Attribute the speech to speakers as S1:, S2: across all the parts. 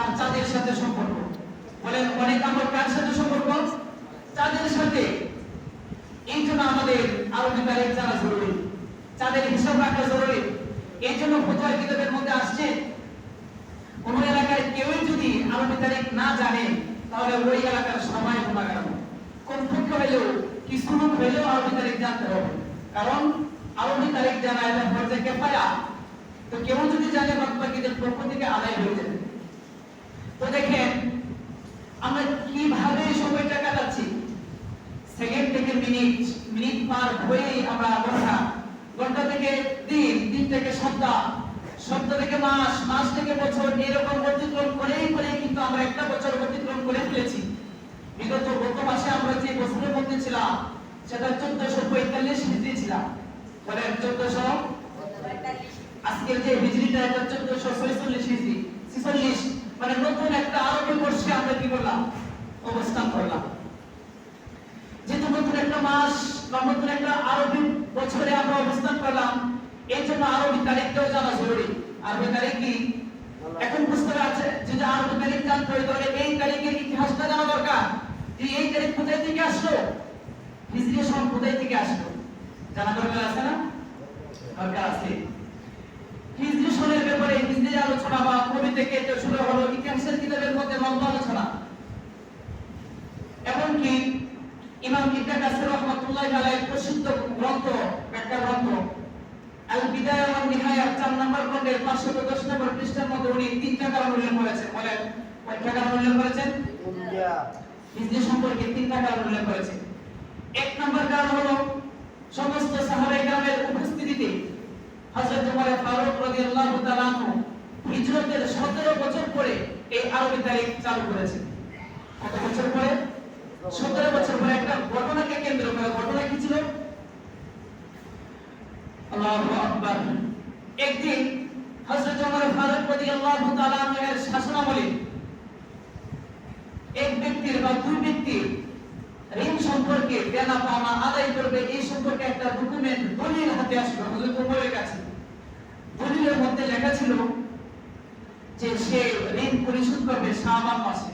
S1: তার চাঁদের সাথে সম্পর্ক। বলেন অনেক আমল কার সাথে সম্পর্ক? চাঁদের সাথে। এই জন্য আমাদের আরবি তারিখ জানা জরুরি, চাঁদের হিসাব রাখা জরুরি। এই জন্য ফতোয়া কিতাবের মধ্যে আসছে কোন এলাকায় কেউ যদি আরবি তারিখ না জানে তাহলে ওই এলাকার সময় গুণাগার, কমপক্ষে হইলেও কিছু লোক হইলেও আরবি তারিখ জানতে হবে। কারণ আরবি তারিখ জানা এটা ফরজে কিফায়া। তো কেউ যদি জানে বাকিদের পক্ষ থেকে আদায় হয়ে যাবে। তো দেখেন আমরা কিভাবে সময়টা কাটাচ্ছি, সেকেন্ড থেকে মিনিট, মিনিট পার হয়ে আমরা ঘন্টা, ঘন্টা থেকে দিন, দিন থেকে সপ্তাহ, সপ্তাহ থেকে মাস, মাস থেকে বছর, এরকম অতিক্রম করেই কিন্তু আমরা একটা বছর অতিক্রম করে ফেলেছি। বিগত গত মাসে আমরা যে বছরের মধ্যে ছিলাম সেটা 1445 হিজরি ছিলাম। বলে 1445, আজকের যে হিজরিটা এটা 1446 হিজরি, 46, মানে নতুন একটা আরবি বর্ষে আমরা কি করলাম? অবস্থান করলাম। যেহেতু নতুন একটা মাস বা নতুন একটা আরবি বছরে আমরা অবস্থান করলাম, এই জন্য আরবি তারিখটাও জানা জরুরি। আরবি তারিখ কি এখন বুঝতে পারছে, যদি আরবি তারিখ জানতে হয় তাহলে এই তারিখের ইতিহাসটা জানা দরকার। যে এই তারিখ কোথায় থেকে আসলো, হিজরি সন কোথায় থেকে আসলো, জানা দরকার আছে না? দরকার আছে। হিজরি সনের ব্যাপারে হিজরি আলোচনা বা কবি থেকে এটা শুরু হলো, ইতিহাসের কিতাবের মধ্যে লম্বা আলোচনা। এমনকি ইমাম ইবনে কাসির রাহমাতুল্লাহি আলাইহি প্রসিদ্ধ গ্রন্থ, একটা গ্রন্থ আল বিদায়া ওয়ান নিহায়া 4 নম্বর খণ্ডের 510 নম্বর পৃষ্ঠার মধ্যে উনি তিনটা কারণ উল্লেখ করেছেন। বলেন কয়টা কারণ উল্লেখ করেছেন? হিজরি সম্পর্কে তিনটা কারণ উল্লেখ করেছেন। এক নম্বর কারণ হলো সমস্ত সাহাবায়ে কেরামের উপস্থিতিতে হযরত ওমর ফারুক রাদিয়াল্লাহু তাআলা আনহু হিজরতের 17 বছর পরে এই আরবি তারিখ চালু করেছেন। কত বছর পরে? 17 বছর পরে। একটা ঘটনাকে কেন্দ্র করে, ঘটনা কি ছিল? আল্লাহু আকবার। একদিন হযরত ওমর ফারুক রাদিয়াল্লাহু তাআলা এর শাসনামলে এক ব্যক্তির বা দুই ব্যক্তির ঋণ সম্পর্কে দেনা পাওনা আদায় করবে, এই সম্পর্কে একটা ডকুমেন্ট, দলিল হাতে আসলো হযরত ওমরের কাছে। দলিলের মধ্যে লেখা ছিল যে সে ঋণ পরিশোধ করবে শাবান মাসে।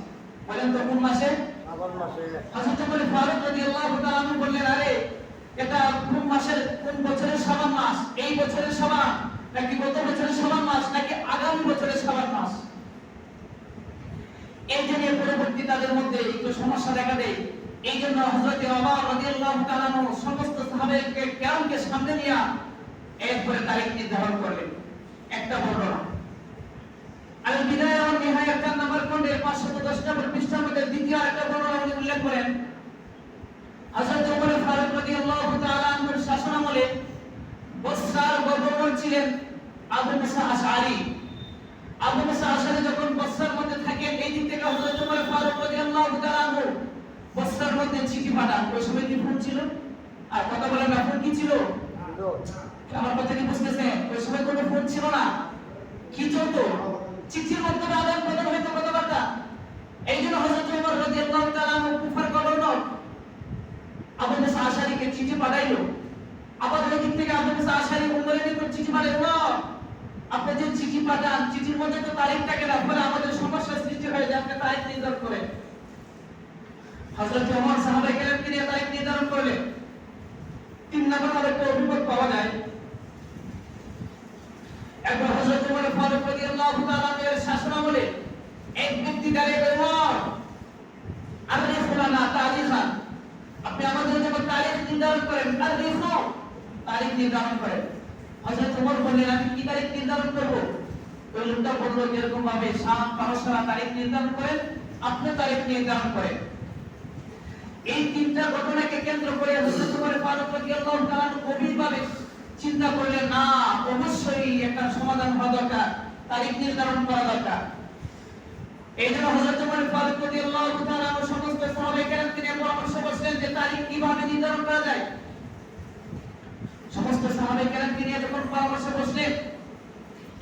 S1: বলেন তো কোন মাসে? শাবান মাসে। হযরত ওমর ফারুক রাদিয়াল্লাহু তাআলা বললেন, আরে এটা কোন মাসের, কোন বছরের শাবান মাস? এই বছরের শাবান নাকি গত বছরের শাবান মাস নাকি আগামী বছরের শাবান মাস? এই জন্য পরবর্তী তাদের মধ্যে একটু সমস্যা দেখা দেয়। এই জন্য হযরত ওমর রাদিয়াল্লাহু তাআলা সমস্ত সাহাবায়ে কেরামকে সামনে নিয়ে এরপরে তারিখ নির্ধারণ করলেন। একটা বর্ণনা আল বিদায়া ওয়ান নিহায়া 4 নম্বর খণ্ডের 510 নম্বর পৃষ্ঠার মধ্যে দ্বিতীয় একটা বর্ণনা উনি উল্লেখ করেন। হযরত ওমর ফারুক রাদিয়াল্লাহু তাআলা আনহুর শাসনামলে বসরার গভর্নর ছিলেন আবু মুসা আশআরী। আবু মুসা আশআরী যখন বসরার মধ্যে থাকেন, এই দিক থেকে হযরত ওমর ফারুক রাদিয়াল্লাহু তাআলা আনহু বসরার মধ্যে চিঠি পাঠান। ওই সময় কি ফোন ছিল? আর কথা বলেন না, ফোন কি ছিল? আমার কথা কি বুঝতেছেন? ওই সময় কোনো ফোন ছিল না। কি চলতো? চিঠির মাধ্যমে আদান প্রদান হইতো কথাবার্তা। এই জন্য হযরত ওমর রাদিয়াল্লাহু তাআলা আনহু কুফার গভর্নর আবু মুসা আশআরীকে চিঠি পাঠাইলো। আবার ওই দিক থেকে আবু মুসা আশআরী ওমরের নিকট চিঠি পাঠাইলো, আপনি যে চিঠি পাঠান চিঠির মধ্যে তো তারিখ থাকে না, ফলে আমাদের সমস্যা সৃষ্টি হয়ে যায়, আপনি তারিখ নির্ধারণ করেন। হযরত ওমর সাহাবায়ে কেরামকে নিয়ে তারিখ নির্ধারণ করলেন। 3 নম্বর একটা অভিমত পাওয়া যায়। একবার হযরত ওমর ফারুক রাদিয়াল্লাহু তাআলা এর শাসনামলে এক ব্যক্তি দাঁড়িয়ে বললেন, আরিফু লানা তারিখান, আপনি আমাদের জন্য তারিখ নির্ধারণ করেন। আরিফু, তারিখ নির্ধারণ করেন। হযরত ওমর বললেন, আমি কি তারিখ নির্ধারণ করব? ওই লোকটা বলল, যেরকম ভাবে শাম পারস্যরা তারিখ নির্ধারণ করেন, আপনি তারিখ নির্ধারণ করেন। এই তিনটা ঘটনাকে কেন্দ্র করে হযরত ওমর ফারুক রাদিয়াল্লাহু তাআলা গভীরভাবে চিন্তা করলেন, না অবশ্যই একটা সমাধান হওয়া দরকার, তারিখ নির্ধারণ করা দরকার। এই জন্য হযরত ওমর ফারুক রাদিয়াল্লাহু তাআলা সমস্ত সাহাবায়ে কেরামকে নিয়ে পরামর্শ করলেন যে তারিখ কিভাবে নির্ধারণ করা যায়। সমস্ত সাহাবায়ে কেরামকে নিয়ে যখন পরামর্শ করলেন,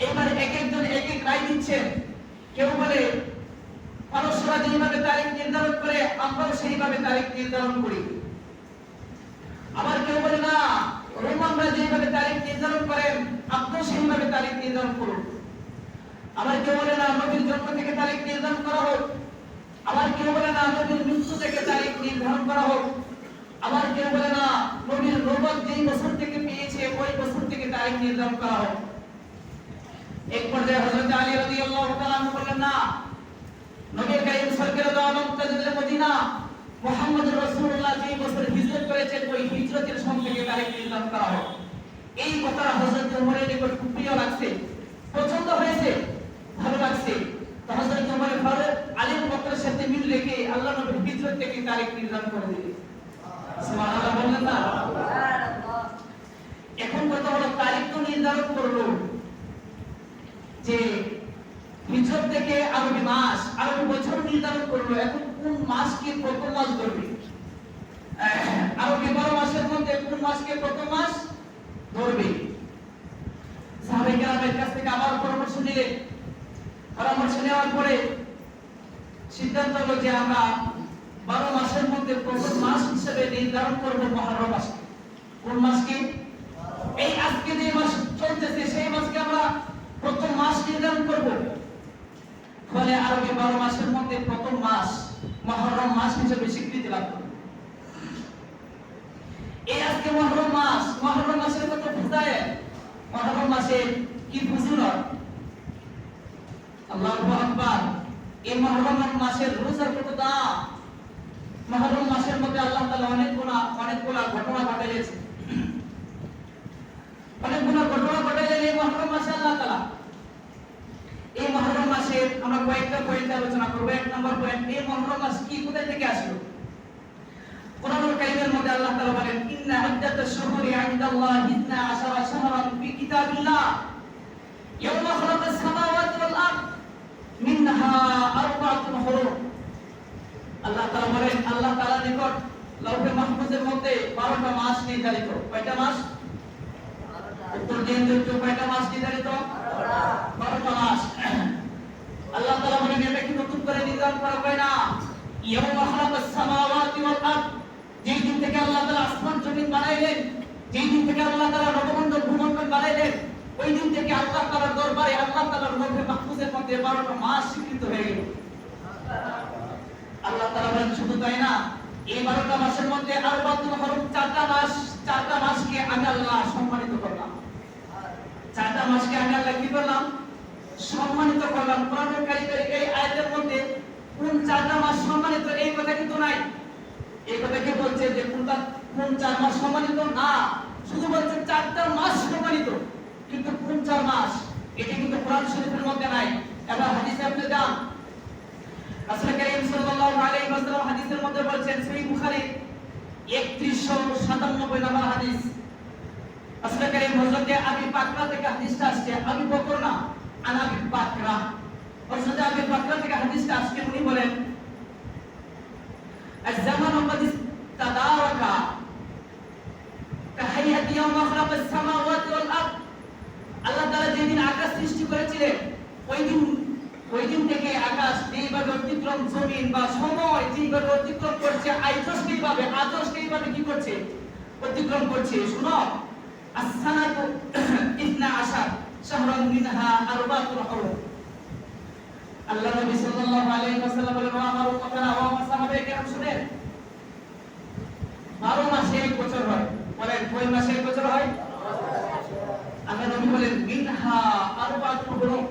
S1: এবারে এক একজন এক এক রায় দিচ্ছেন। কেউ বলে পারস্যরা যেভাবে তারিখ নির্ধারণ করে আমরাও সেইভাবে তারিখ নির্ধারণ করি। আবার কেউ বলে না, রোমানরা যেভাবে তারিখ নির্ধারণ করেন আপনিও সেইভাবে তারিখ নির্ধারণ করুন। আবার কেউ বলে না নবীর জন্ম থেকে তারিখ নির্ধারণ করা হোক, আবার কেউ বলে না নবীর মৃত্যু থেকে তারিখ নির্ধারণ করা হোক, আবার কেউ বলে না নবীর নবুয়ত যেই বছর থেকে পেয়েছে ওই বছর থেকে তারিখ নির্ধারণ করা হোক। এক পর্যায়ে হযরত আলী রাদিয়াল্লাহু তাআলা বললেন না, নবী কারীম সাল্লাল্লাহু আলাইহি ওয়াসাল্লাম মদিনা মুহাম্মদুর রাসূলুল্লাহ যেই বছর হিজরত করেছেন ওই হিজরতের সন থেকে তারিখ নির্ধারণ করা হোক। এই কথাটা হযরত ওমরের নিকট খুব প্রিয় লাগছে, পছন্দ হয়েছে, ভালো লাগছে। তো হযরত ওমর ফারুক আলীর বকরের সাথে মিল রেখে আল্লাহ নবীর হিজরত থেকে তারিখ নির্ধারণ করে দিলেন। সুবহানাল্লাহ বললেন না? সুবহানাল্লাহ। এখন কথা হলো তারিখ তো নির্ধারণ করলো যে হিজরত থেকে আরবি মাস আরবি বছর নির্ধারণ করলো, এখন কোন মাসকে প্রথম মাস ধরবে? আরবি 12 মাসের মধ্যে কোন মাসকে প্রথম মাস ধরবে? সাহাবায়ে কেরামের কাছ থেকে আবার পরামর্শ নিলেন। পরামর্শ নেওয়ার পরে সিদ্ধান্ত হলো যে আমরা 12 মাসের মধ্যে প্রথম মাস হিসেবে নির্ধারণ করব মুহররম মাসকে। কোন মাসকে? এই আজকে যে মাস চলতেছে সেই মাসকে আমরা প্রথম মাস নির্ধারণ করব। ফলে আরবি 12 মাসের মধ্যে প্রথম মাস মুহররম মাস হিসেবে স্বীকৃতি লাভ করবে। এই আজকে মুহররম মাসের কত ফজিলত, মুহররম মাসের কি ফজিলত! আল্লাহু আকবার। এই মুহররম মাসের রোজার কত দাম! মুহররম মাসের মধ্যে আল্লাহ তাআলা অনেকগুলা ঘটনা ঘটাইছেন, অনেকগুলা ঘটনা ঘটাইলেন এই মুহররম মাসে আল্লাহ তাআলা। এই মুহররম মাসে আমরা কয়েকটা পয়েন্ট আলোচনা করব। এক নম্বর পয়েন্ট, এই মুহররম মাস কি কোথা থেকে আসলো? কোরআনুল কারীমের মধ্যে আল্লাহ তাআলা বলেন, ইন্না ইদ্দাতাশ শুহুরি ইনদাল্লাহি 12 শাহরান ফি কিতাবিল্লাহ ইয়াওমা খালাকাস সামাওয়াতি ওয়াল আরদ মিনহা আরবাতুন হুরুম। আল্লাহ তাআলা বলেন, আল্লাহ তাআলার নিকট লাউহে মাহফুজের মধ্যে 12টা মাস নির্ধারিত। কয়টা মাস? উত্তর দিন তো কয়টা মাস নির্ধারিত? 12টা মাস। আল্লাহ তাআলা বলেন, এটা কি নতুন করে নির্ধারণ করা হয় না? ইয়াওমা খালাকাস সামাওয়াতি ওয়াল আরদ, যেই দিন থেকে আল্লাহ তাআলা আসমান জমিন বানাইলেন, যেই দিন থেকে আল্লাহ তাআলা নবমণ্ডল ভূমণ্ডল বানাইলেন, ওই দিন থেকে আল্লাহ তাআলার দরবারে আল্লাহ তাআলার লাউহে মাহফুজের মধ্যে 12টা মাস স্বীকৃত হয়ে গেল। আল্লাহ তাআলা বলেন, শুধু তাই না, এই 12টা মাসের মধ্যে আরবাতুল হুরুম 4টা মাসকে আমি আল্লাহ সম্মানিত করলাম। 4টা মাসকে আমি আল্লাহ কি করলাম? সম্মানিত করলাম। কোরআনুল কারীমের এই আয়াতের মধ্যে কোন 4টা মাস সম্মানিত এই কথা কিন্তু নাই। এই কথা কি বলছে যে কোন 4 মাস সম্মানিত? না, শুধু বলছে 4টা মাস সম্মানিত, কিন্তু কোন 4 মাস এটা কিন্তু কোরআন শরীফের মধ্যে নাই। এবার হাদিসে আপনি যান, রাসূল কারীম সাল্লাল্লাহু আলাইহি ওয়াসাল্লাম হাদিসের মধ্যে বলেন, সহিহ বুখারী 3197 নম্বর হাদিস, রাসূল কারীম হযরতে আবি বাকরা থেকে হাদিসটা আসছে, আবি বকর না, আবি বাকরা, হযরতে আবি বাকরা থেকে হাদিসটা আসছে। উনি বলেন, الزمن قد استدارك كهيئة يوم خلق السماوات والأرض। আল্লাহ তাআলা যেদিন আকাশ সৃষ্টি করেছিলেন ওই দিন থেকে আকাশ যেইভাবে অতিক্রম, জমিন বা সময় যেইভাবে অতিক্রম করছে, আজও সেইভাবে কি করছে? অতিক্রম করছে। শুনো, as-sanatu 12 শাহরান মিনহা আরবাতুন হুরুম। আল্লাহ নবী সাল্লাল্লাহু আলাইহি ওয়াসাল্লাম বলেন, আমার উম্মতেরা, আমার সাহাবায়ে কেরাম শুনেন, 12 মাসে এক বছর হয়। বলেন, কয় মাসে এক বছর হয়? আল্লাহ নবী বলেন, মিনহা আরবাতুন হুরুম,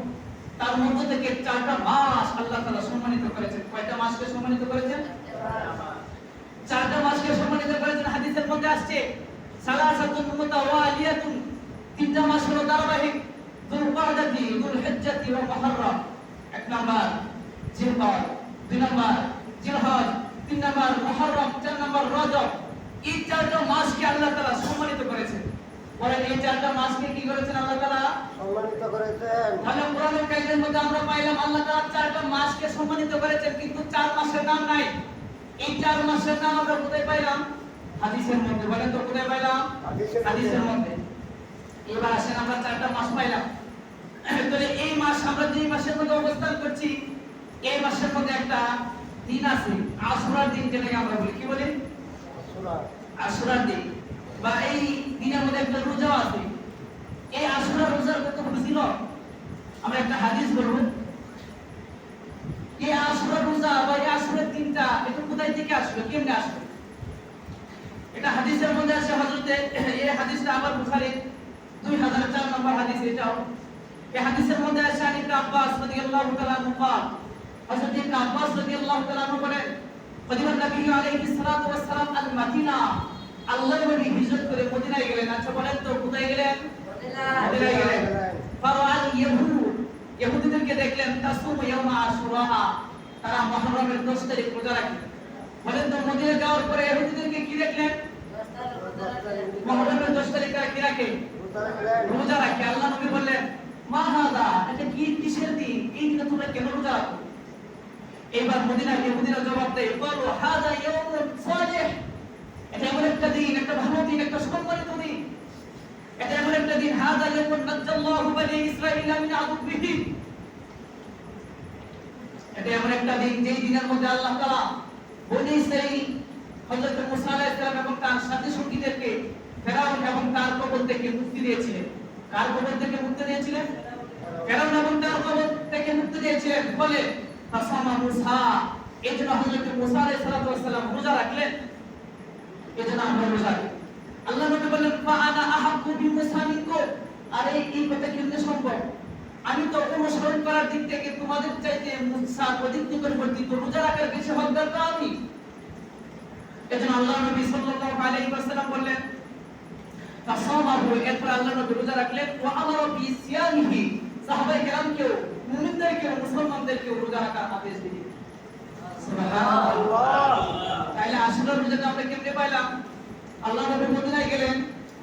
S1: তার মধ্যে থেকে 4টা মাস আল্লাহ তাআলা সম্মানিত করেছেন। কয়টা মাসকে সম্মানিত করেছেন? 4টা মাসকে সম্মানিত করেছেন। হাদিসের মধ্যে আসছে, সালাসাতুন মুতাওয়ালিয়াতুন, 3টা মাস হলো ধারাবাহিক, যুলকাদাতি, যুলহিজ্জাতি ওয়া মুহররম। 1 নাম্বার জিলকদ, 2 নাম্বার জিলহজ, 3 নাম্বার মুহররম, 4 নাম্বার রজব। এই 4টা মাসকে আল্লাহ তাআলা সম্মানিত করেছেন। বলেন, এই 4টা মাসকে কি করেছেন আল্লাহ তাআলা? সম্মানিত করেছেন। তাহলে কোরআনুল কারীমের মধ্যে আমরা পাইলাম আল্লাহ তাআলা 4টা মাসকে সম্মানিত করেছেন, কিন্তু 4 মাসের নাম নাই। এই 4 মাসের নাম আমরা কোথায় পাইলাম? হাদিসের মধ্যে। বলেন তো কোথায় পাইলাম? হাদিসের মধ্যে। এবার আসেন, আমরা 4টা মাস পাইলাম। তাহলে এই মাস, আমরা যে মাসের মধ্যে অবস্থান করছি, এই মাসের মধ্যে একটা দিন আছে, আশুরার দিন, যেটাকে আমরা বলি, কি বলি? আশুরার দিন। বা এই দিনের মধ্যে একটা রোজা আছে। এই আশুরা রোজার কত ফজিলত! আমরা একটা হাদিস বলবো, এই আশুরা রোজা বা এই আশুরার দিনটা এটা কোথায় থেকে আসলো, কেমনে আসলো? এটা হাদিসের মধ্যে আছে হযরতে, এই হাদিসটা আবার বুখারী 2004 নম্বর হাদিস। এটাও এই হাদিসের মধ্যে আছে ইবনে আব্বাস রাদিয়াল্লাহু তাআলা আনহু قال, হযরত ইবনে আব্বাস রাদিয়াল্লাহু তাআলা আনহু বলেন, কদিমান নবী আলাইহিস সালাতু ওয়াস সালাম আল মদিনা, আল্লাহর নবী হিজরত করে মদিনায় গেলেন। আচ্ছা বলেন তো কোথায় গেলেন? মদিনায় গেলেন। ফারাআল ইয়াহুদ, ইহুদিদেরকে দেখলেন তাসুমু ইয়াউমা আশুরা, তারা মুহররমের 10 তারিখ রোজা রাখে। বলেন তো মদিনায় যাওয়ার পরে ইহুদিদেরকে কি দেখলেন? মুহররমের 10 তারিখ তারা কি রাখে? রোজা রাখে। আল্লাহ নবী বললেন, মা হাদা, এটা কি কিসের দিন? এই দিনে তোমরা কেন রোজা রাখো? এবার মদিনার ইহুদিরা জবাব দেয়, বলো হাদা ইয়াউমুন সালিহ, এটা এমন একটা দিন, একটা ভালো দিন, একটা সম্মানিত দিন। এটা এমন একটা দিন, হাদা ইয়াউমুন নাজ্জাল্লাহু বনি ইসরাঈলা মিন আদুবিহি, এটা এমন একটা দিন যেই দিনের মধ্যে আল্লাহ তাআলা বনি ইসরাঈল হযরত মুসা আলাইহিস সালাম এবং তার সাথী সঙ্গীদেরকে ফেরাউন এবং তার কবল থেকে মুক্তি দিয়েছিলেন। কার কবল থেকে মুক্তি দিয়েছিলেন? ফেরাউন এবং তার কবল থেকে মুক্তি দিয়েছিলেন। বলে তাসামা মুসা, এজন্য হযরত মুসা আলাইহিস সালাম রোজা রাখলেন। এজন্য আমরা রোজা রাখি। আল্লাহ নবী বললেন, ফা আনা আহাব্বু বি মুসা মিনকুম, আরে এই কথা কেমনে সম্ভব? আমি তো অনুসরণ করার দিক থেকে তোমাদের চাইতে মুসা অধিক নিকটবর্তী, তো রোজা রাখার বেশি হকদার তো আমি। এজন্য আল্লাহ নবী সাল্লাল্লাহু আলাইহি ওয়াসাল্লাম বললেন তাসামাহু, এরপর আল্লাহ নবী রোজা রাখলেন। ওয়া আমারা বি সিয়ামিহি, সাহাবায়ে কেরামকেও, মুমিনদেরকেও, মুসলমানদেরকেও রোজা রাখার আদেশ দিলেন। সুবহানাল্লাহ। তাইলে আশুরার রোজাটা আমরা কেমনে পাইলাম? আল্লাহ নবী মদিনায় গেলেন,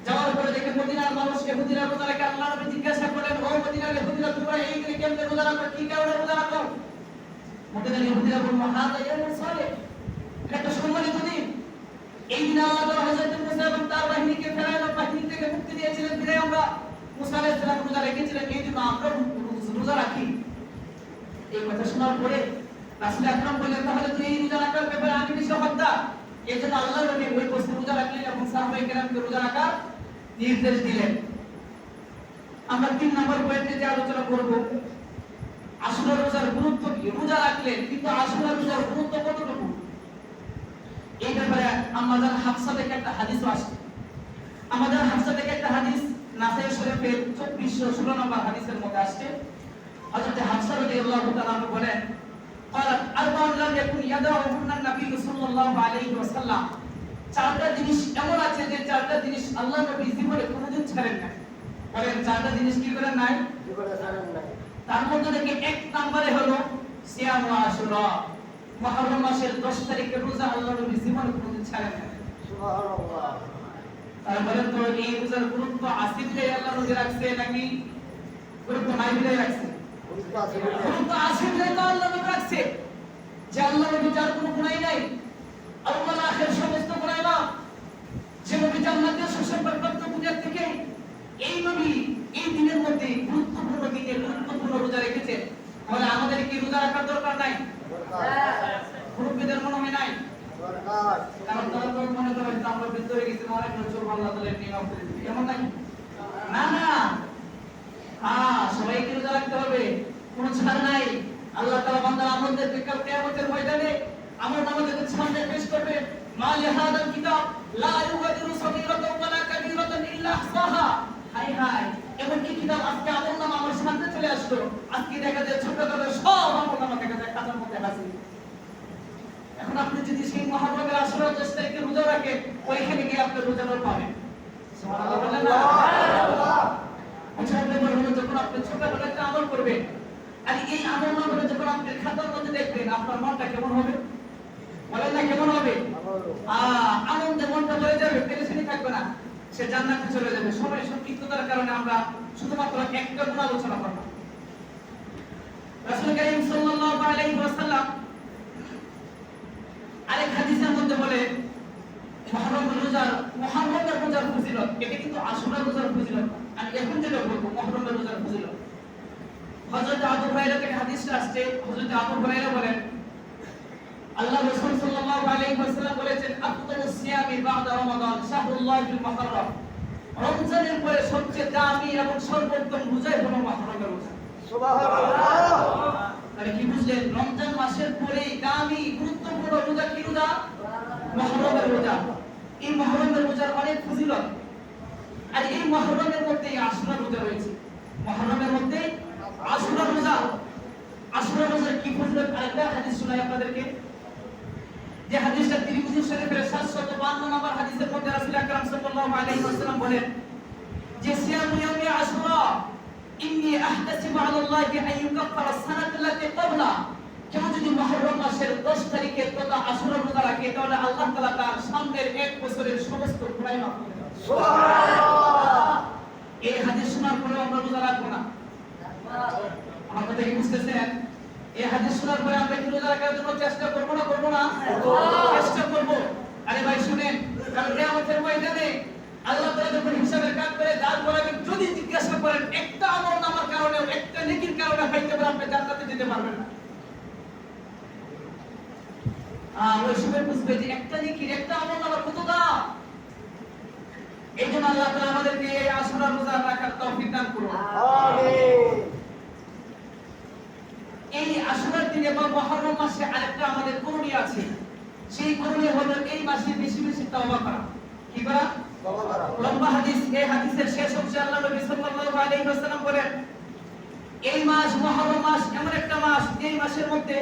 S1: যাওয়ার পরে দেখে মদিনার মানুষ ইহুদিরা রোজা রাখে। আল্লাহ নবী জিজ্ঞাসা করলেন, ও মদিনার ইহুদিরা, তোমরা এই দিনে কেমনে রোজা রাখো, কি কারণে রোজা রাখো? মদিনার ইহুদিরা বলল, হাদা ইয়াউমুন সালিহ, এটা একটা সম্মানিত দিন। এই দিনে আল্লাহ তাআলা হযরত মুসা এবং তার বাহিনীকে ফেরাউনের বাহিনী থেকে মুক্তি দিয়েছিলেন। ফিরে আমরা মুসা আলাইহিস সালাম রোজা রেখেছিলেন, এই জন্য আমরা রোজা রাখি। এই কথা শোনার পরে রাসূল আকরাম বললেন, তাহলে তো এই রোজা রাখার ব্যাপারে আমি বেশি হকদার। এজন্য আল্লাহ নবী ওই বছর রোজা রাখলেন এবং সাহাবায়ে কেরামকে রোজা রাখার নির্দেশ দিলেন। আমরা 3 নম্বর পয়েন্টে যে আলোচনা করব, আশুরা রোজার গুরুত্ব কি? রোজা রাখলেন, কিন্তু আশুরা রোজার গুরুত্ব কতটুকু? এই ব্যাপারে আমাদের হাফসা থেকে একটা হাদিস আসছে। আমাদের হাফসা থেকে একটা হাদিস নাসাই শরীফের 2416 নম্বর হাদিসের মধ্যে আসছে। হযরত হাফসা রাদিয়াল্লাহু তাআলা বলেন, قالت أربع لم يكن يدعوهن النبي صلى الله عليه وسلم, চারটা জিনিস এমন আছে যে চারটা জিনিস আল্লাহ নবী জীবনে কোনোদিন ছাড়েন না। বলেন চারটা জিনিস কি করেন নাই? জীবনে ছাড়েন নাই। তার মধ্যে থেকে এক নম্বরে হলো সিয়াম আশুরা, মুহররম মাসের 10 তারিখের রোজা আল্লাহ নবী জীবনে কোনোদিন ছাড়েন না। সুবহানাল্লাহ। তার বলেন তো এই রোজার গুরুত্ব আসিফ যে আল্লাহ নবী রাখছে নাকি গুরুত্ব নাই বিলে রাখছে? গুরুত্ব আসিফ যে আল্লাহ নবী রাখছে, যে আল্লাহ নবী যার কোনো গুনাহ নাই, আল্লাহ আখির সমস্ত গুনাহ মাফ, যে নবী জান্নাতের সুসংবাদপ্রাপ্ত পূজার থেকে এই নবী এই দিনের মধ্যে গুরুত্বপূর্ণ দিনে গুরুত্বপূর্ণ রোজা রেখেছেন। তাহলে আমাদের কি রোজা রাখার দরকার নাই? মুরব্বিদের মনে হয় নাই দরকার, কারণ তারা তো মনে করেন আমরা ভিতরে গেছি অনেক বছর আল্লাহ তাআলা নিয়ম করে দিয়েছে, এমন নাই। না না, হ্যাঁ সবাইকে রোজা রাখতে হবে, কোনো ছাড় নাই। আল্লাহ তাআলা বান্দার আমলদেরকে কাল কিয়ামতের ময়দানে আমল নামাদেরকে সামনে পেশ করবে। মা লিহাদাল কিতাব লা ইউগাদিরু সাগীরাতান ওয়ালা কাবীরাতান ইল্লা আহসাহা, হায় হায় এমন কি কিতাব আজকে আমল নামা আমার সামনে চলে আসলো, আজকে দেখা যায় ছোট ছোট সব আমল নামা দেখা যায় খাতার মধ্যে হাজির। এখন আপনি যদি সেই মুহররমের আশুরা 10 তারিখে রোজা রাখেন, ওইখানে গিয়ে আপনি রোজার পাবেন। সুবহানাল্লাহ বলেন না? সুবহানাল্লাহ। আচ্ছা ব্যাপার হলো যখন আপনি ছোটবেলা একটা আমল করবেন, আর এই আমল নামাটা যখন আপনি খাতার মধ্যে দেখবেন, আপনার মনটা কেমন হবে? বলেন না কেমন হবে? আনন্দে মনটা ভরে যাবে, পেরেশানি থাকবে না, সে জান্নাতে চলে যাবে। সময় সংক্ষিপ্ততার কারণে আমরা শুধুমাত্র একটা গুণ আলোচনা করব। রাসূল কারীম সাল্লাল্লাহু আলাইহি ওয়াসাল্লাম আরেক হাদিসের মধ্যে বলে, মুহররমের রোজার ফজিলত, এটা কিন্তু আশুরা রোজার ফজিলত। আমি এখন যেটা বলবো মুহররমের রোজার ফজিলত, হযরত আবু হুরায়রা থেকে হাদিসটা আসছে। হযরত আবু হুরায়রা বলেন, আল্লাহ রাসূল সাল্লাল্লাহু আলাইহি ওয়াসাল্লাম বলেছেন, আফদালুস সিয়ামি বা'দা রমাদান শাহরুল্লাহিল মুহররম, রমজানের পরে সবচেয়ে দামি এবং সর্বোত্তম রোজা হলো মুহররমের রোজা। তাহলে কি বুঝলেন? রমজান মাসের পরেই দামি গুরুত্বপূর্ণ রোজা কি রোজা? মুহররমের রোজা। এই মুহররমের রোজার অনেক ফজিলত, আর এই মুহররমের মধ্যে আশুরা রোজা রয়েছে। মুহররমের মধ্যে আশুরা রোজা। আশুরা রোজার কি ফজিলত আরেকটা হাদিস শোনাই আপনাদেরকে, যে হাদিসটা তিরমিজি শরীফের 752 নম্বর হাদিসের মধ্যে রাসূল আকরাম সাল্লাল্লাহু আলাইহি ওয়াসাল্লাম বলেন যে সিয়ামু ইয়াউমি আশুরা ইন্নী আহতাসিবু আলাল্লাহি আন ইউকাফফারা সানাত আল্লাতী ক্বাবলা। কেউ যদি মুহররম মাসের 10 তারিখে তথা আশুরা রোজা রাখে তাহলে আল্লাহ তাআলা তার সামনের 1 বছরের সমস্ত গুনাহ মাফ করে দেন। সুবহানাল্লাহ। এই হাদিস শোনার পরে আমরা রোজা রাখবো না? আমার কথা কি বুঝতেছেন? এই হাদিস শোনার পরে আমরা কি রোজা রাখার জন্য চেষ্টা করব না? করব না? চেষ্টা করব। আরে ভাই শুনেন, কারণ কিয়ামতের ময়দানে আল্লাহ তাআলা যখন হিসাবের কাজ করে দাঁড় করাবেন, যদি জিজ্ঞাসা করেন একটা আমল নামার কারণে, একটা নেকির কারণে হয়তো আপনি জান্নাতে যেতে পারবেন না। ওই সময় বুঝবে যে একটা নেকির, একটা আমল নামার কত দাম। এইজন্য আল্লাহ তাআলা আমাদেরকে এই আশুরা রোজা রাখার তৌফিক দান করুন। আমিন। এই আশুরার দিনে বা মুহররম মাসে আরেকটা আমাদের করণীয় আছে। সেই করণীয় হলো এই মাসে বেশি বেশি তওবা করা। কি করা? তওবা করা। লম্বা হাদিস, এই হাদিসের শেষ অংশে আল্লাহ নবী সাল্লাল্লাহু আলাইহি ওয়াসাল্লাম বলেন, এই মাস মুহররম মাস এমন একটা মাস, এই মাসের মধ্যে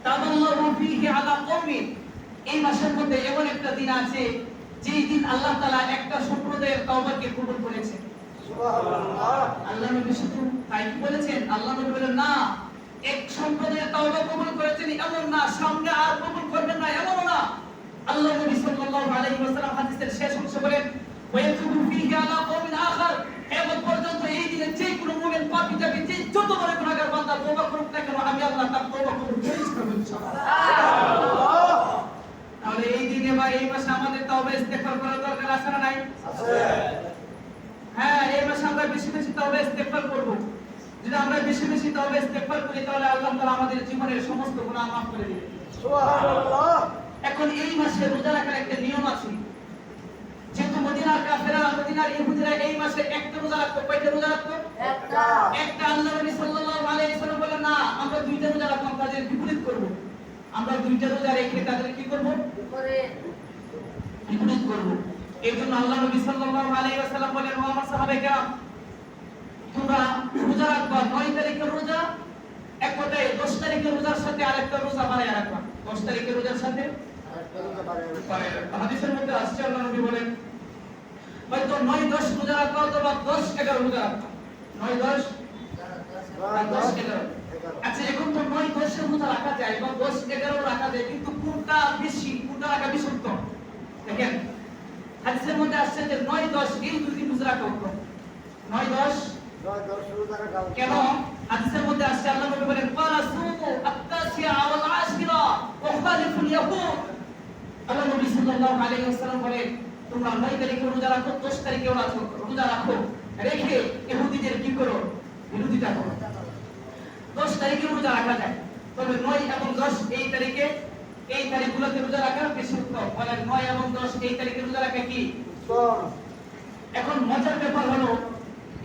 S1: তাদাল্লাহু ফীহি আলা কওমিন, এই মাসের মধ্যে এমন একটা দিন আছে যেই দিন আল্লাহ তাআলা একটা সম্প্রদায়ের তওবাকে কবুল করেছেন। সুবহানাল্লাহ। আল্লাহ নবী শুধু তাই বলেছেন? আল্লাহ নবী বলেন না, এক সম্প্রদায়ের তওবা কবুল করেছেন এমন না, সামনে আর কবুল করবেন না এমন না। আল্লাহ নবী সাল্লাল্লাহু আলাইহি ওয়াসাল্লাম হাদিসের শেষ অংশে বলেন, ওয়ায়াতুবু ফীহি আলা কওমিন আখার, কিয়ামত পর্যন্ত এই দিনে যে কোনো মুমিন পাপী যাবে, যে যত বড় গুনাহগার বান্দা তওবা করুক না কেন, আমি আল্লাহ তার তওবা কবুল করব ইনশাআল্লাহ। তাহলে এই দিনে বা এই মাসে আমাদের তওবা ইস্তেগফার করার দরকার আছে না নাই? আছে। হ্যাঁ, এই মাসে আমরা বেশি বেশি তওবা ইস্তেগফার করব। যদি আমরা বেশি বেশি তওবা ইস্তেগফার করি তাহলে আল্লাহ তাআলা আমাদের জীবনের সমস্ত গুনাহ মাফ করে দিবেন। সুবহানাল্লাহ। এখন এই মাসে রোজা রাখার একটা নিয়ম আছে। যেহেতু মদিনার কাফেররা, মদিনার ইহুদিরা এই মাসে একটা রোজা রাখতো। কয়টা রোজা রাখতো? একটা। একটা। আল্লাহ নবী সাল্লাল্লাহু আলাইহি ওয়াসাল্লাম বলেন না, আমরা দুইটা রোজা রাখলাম, তাদের বিপরীত করব। আমরা দুইটা রোজা রেখে তাদের কি করব? বিপরীত করব। এইজন্য আল্লাহ নবী সাল্লাল্লাহু আলাইহি ওয়াসাল্লাম বলেন, ও আমার সাহাবায়ে তোমরা রোজা রাখবা 9 তারিখের রোজা, এক কথায় 10 তারিখের রোজার সাথে আরেকটা রোজা বাড়ায় রাখবা। 10 তারিখের রোজার সাথে আরেকটা রোজা বাড়ায় রাখবা। হাদিসের মধ্যে আসছে আল্লাহ নবী বলেন, হয়তো 9-10 রোজা রাখবা অথবা 10-11 রোজা রাখবা। 9-10 10-11। আচ্ছা, এখন তো 9-10 এর রোজা রাখা যায় বা 10-11 রাখা যায়, কিন্তু কোনটা বেশি, কোনটা রাখা বেশি উত্তম? দেখেন হাদিসের মধ্যে আসছে যে 9-10 এই দুই দিন রোজা রাখা উত্তম। 9-10 রোজা রাখা কেন? হাদিসের মধ্যে আসছে আল্লাহ নবী বলেন, ক্বালা সুমু আত-তাসিআ ওয়াল আশিরা ওয়া খালিফুল ইয়াহুদ। আল্লাহ নবী সাল্লাল্লাহু আলাইহি ওয়াসাল্লাম বলেন, তোমরা 9 তারিখে রোজা রাখো, 10 তারিখে রোজা রাখো, রেখে ইহুদিদের কি করো? বিরোধিতা করো। 10 তারিখে রোজা রাখা যায়, তবে 9 এবং 10 এই তারিখে, এই তারিখগুলোতে রোজা রাখা বেশি উত্তম। বলেন 9 এবং 10 এই তারিখে রোজা রাখা কি উত্তম? এখন মজার ব্যাপার হলো,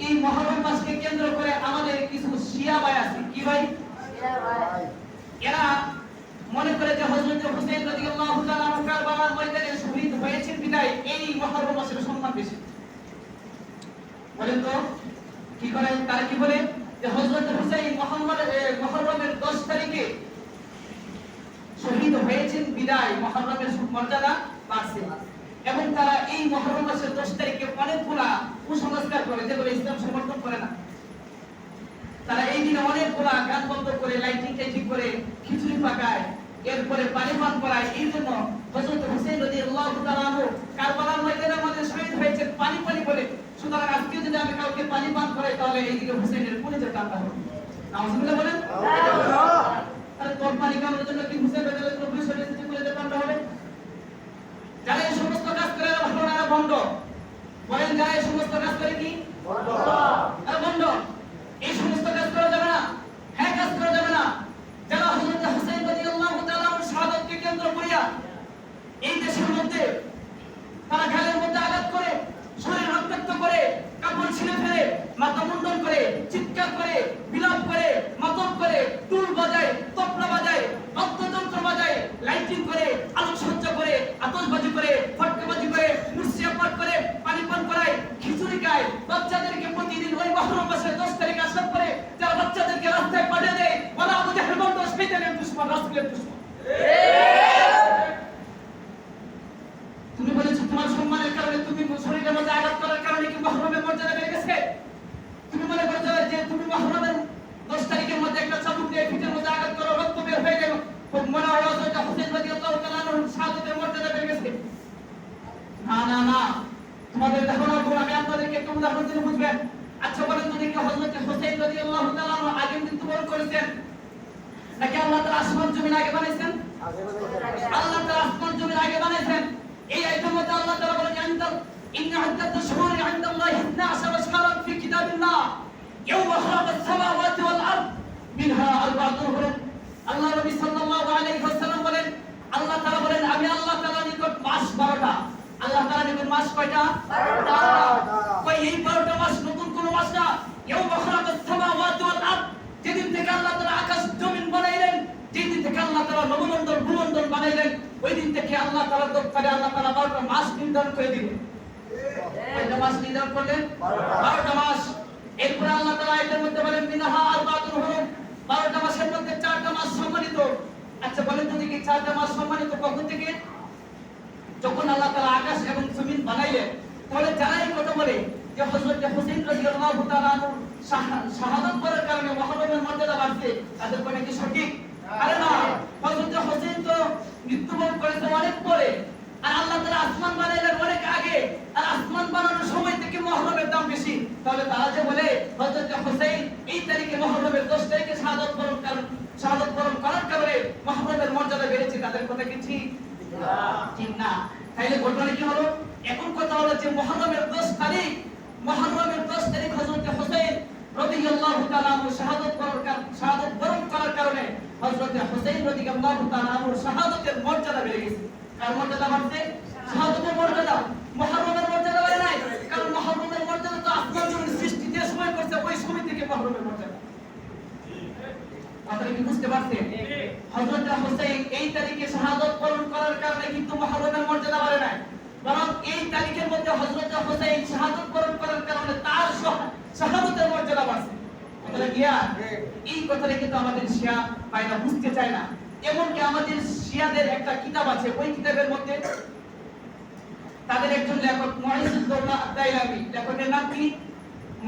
S1: এই মুহররম মাসকে কেন্দ্র করে আমাদের কিছু শিয়া ভাই আছে। কি ভাই? শিয়া ভাই। এরা মনে করে যে হযরত হুসাইন রাদিয়াল্লাহু তাআলা আনহু কারবালার ময়দানে শহীদ হয়েছেন বিধায় এই মুহররম মাসের সম্মান বেশি। বলেন তো কি করে? তারা কি বলে যে হযরত হুসাইন মুহররমের 10 তারিখে শহীদ হয়েছেন বিধায় মুহররমের মর্যাদা বাড়ছে। এবং তারা এই মুহররম মাসের 10 তারিখে অনেকগুলা কুসংস্কার করে, যেগুলো ইসলাম সমর্থন করে না। তারা এই দিনে অনেকগুলা গান বন্ধ করে, লাইটিং টাইটিং করে, খিচুড়ি পাকায়, এরপরে পানি পান করায়। এই জন্য হযরত হুসাইন রাদিয়াল্লাহু তাআলা আনহু কারবালার ময়দানে আমাদের শহীদ হয়েছেন পানি পানি বলে। সুতরাং আজকে যদি আমি কাউকে পানি পান করাই তাহলে এইদিকে হুসাইনের কলিজা টানতে হবে। নাউজুবিল্লাহ বলেন। আরে তোর পানি খাওয়ার জন্য কি হুসাইন রাদিয়াল্লাহু তাআলা শহীদের কলিজা টানতে হবে? যারা এই সমস্ত কাজ করে এরা ভণ্ড। বলেন, যারা এই সমস্ত কাজ করে কি ভণ্ড? এরা ভণ্ড। এই সমস্ত কাজ করা যাবে না। হ্যাঁ, কাজ করা যাবে না। যারা হযরত হুসাইন রাদিয়াল্লাহু তাআলা আনহুর শাহাদাতকে কেন্দ্র করিয়া এই দেশের মধ্যে তারা গালের মধ্যে আঘাত করে, শরীর রক্তাক্ত করে, কাপড় ছিঁড়ে ফেলে, মাথা মুন্ডন করে, চিৎকার করে আমাদেরকে প্রতিদিন ওই মুহররম মাসের 10 তারিখ আসার পরে যারা বাচ্চাদেরকে রাস্তায় পাঠিয়ে দেয় ওরা আবু জাহেল বন্ধ শয়তানের দুশমন রাসূলের দুশমন। তুমি বলেছো তোমার সম্মানের কারণে তুমি শরীরের মধ্যে আঘাত করার কারণে কি মুহররমের মর্যাদা বেড়ে গেছে? তুমি মনে করছো যে তুমি মুহররমের 10 তারিখের মধ্যে একটা চাবুক দিয়ে পিঠের মধ্যে আঘাত করো রক্ত বের হয়ে গেল মনে হয় হযরত হুসাইন রাদিয়াল্লাহু তাআলা আনহুর শাহাদাতের মর্যাদা বেড়ে গেছে? না না না, তোমাদের ধারণার উপর আমি আপনাদেরকে একটু উদাহরণ দিলে বুঝবেন। আচ্ছা বলেন তো দেখি হযরত হুসাইন রাদিয়াল্লাহু তাআলা আনহু আগে মৃত্যুবরণ করেছেন নাকি আল্লাহ তাআলা আসমান জমিন আগে বানাইছেন? আল্লাহ তাআলা আসমান জমিন আগে বানাইছেন। এই আয়াতের মধ্যে আল্লাহ তাআলা বলেন ইন্না ইদ্দাতাশ শুহুরি ইনদাল্লাহি 12 শাহরান ফি কিতাবিল্লাহ ইয়াওমা খালাকাস সামাওয়াতি ওয়াল আরদ মিনহা আরবাতুন হুরুম। আল্লাহ নবী সাল্লাল্লাহু আলাইহি ওয়াসাল্লাম বলেন আল্লাহ তাআলা বলেন আমি আল্লাহ তাআলার নিকট মাস 12টা। আল্লাহ তাআলার নিকট মাস কয়টা? 12টা। কই এই 12টা মাস নতুন কোন মাস না। ইয়াওমা খালাকাস সামাওয়াতি ওয়াল আরদ, যেদিন থেকে আল্লাহ তাআলা আকাশ জমিন বানাইলেন, যেদিন থেকে আল্লাহ তাআলা নবমণ্ডল ভূমণ্ডল বানাইলেন, ওই দিন থেকে আল্লাহ তাআলা দপ্তরে আল্লাহ তাআলা 12টা মাস নির্ধারণ করে দিলেন। কয়টা মাস নির্ধারণ করলেন? 12টা মাস। এরপর আল্লাহ তাআলা এর মধ্যে বলেন মিনহা আরবাতুন হুরুম, 12টা মাসের মধ্যে 4টা মাস সম্মানিত। আচ্ছা বলেন তো দেখি 4টা মাস সম্মানিত কখন থেকে? যখন আল্লাহ তাআলা আকাশ এবং জমিন বানাইলেন। তাহলে যারা এই কথা বলে যে হযরত হুসাইন রাদিয়াল্লাহু তাআলা আনহু শাহাদাত করার কারণে মুহররমের মর্যাদা বাড়ছে, তাদের কথা কি সঠিক? আরে না, হযরত হুসাইন তো মৃত্যুবরণ করেছে অনেক পরে, আর আল্লাহ তাআলা আসমান বানাইলেন অনেক আগে, আর আসমান বানানোর সময় থেকে মুহররমের দাম বেশি। তাহলে তারা যে বলে হযরত হুসাইন এই তারিখে মুহররমের 10 তারিখে শাহাদাত বরণ করার কারণে মুহররমের মর্যাদা বেড়েছে, তাদের কথা কি ঠিক? ঠিক না। তাইলে ঘটনা কি হলো? এখন কথা হলো যে মুহররমের 10 তারিখ হযরত হুসাইন রাদিয়াল্লাহু তাআলা আনহু শাহাদাত বরণ করার কারণে হযরত হুসাইন রাদিয়াল্লাহু তাআলা আনহু শাহাদাতের মর্যাদা বেড়ে গেছে। কার মর্যাদা বাড়ছে? শাহাদাতের মর্যাদা। মুহররমের মর্যাদা বাড়ে নাই, কারণ মুহররমের মর্যাদা তো আসমান জমিন সৃষ্টি যে সময় করছে ওই সময় থেকে মুহররমের মর্যাদা। আপনারা কি বুঝতে পারছেন? হযরত হুসাইন এই তারিখে শাহাদাত বরণ করার কারণে কিন্তু মুহররমের মর্যাদা বাড়ে নাই, বরং এই তারিখের মধ্যে হযরত হুসাইন শাহাদাত বরণ করার কারণে তার শাহাদাতের মর্যাদা বাড়ছে। কথাটা কি? এই কথাটা কিন্তু আমাদের শিয়া ভাইরা বুঝতে চায় না। এমনকি আমাদের শিয়াদের একটা কিতাব আছে, ওই কিতাবের মধ্যে তাদের একজন লেখক মুঈজুদ্দৌলা আদ-দাইলামি, লেখকের নাম কি?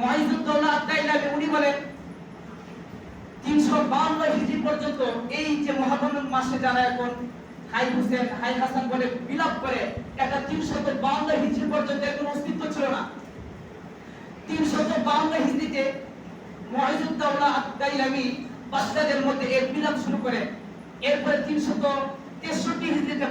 S1: মুঈজুদ্দৌলা আদ-দাইলামি। উনি বলেন 352 হিজরি পর্যন্ত এই যে মুহররম মাসে যারা এখন হাই হুসেন হাই হাসান বলে বিলাপ করে, এটা 352 হিজরি পর্যন্ত এর কোনো অস্তিত্ব ছিল না। 352 হিজরিতে মুঈজুদ্দৌলা আদ-দাইলামি বাগদাদের মধ্যে এর বিলাপ শুরু করে। এরপরে 363 হিজরিতে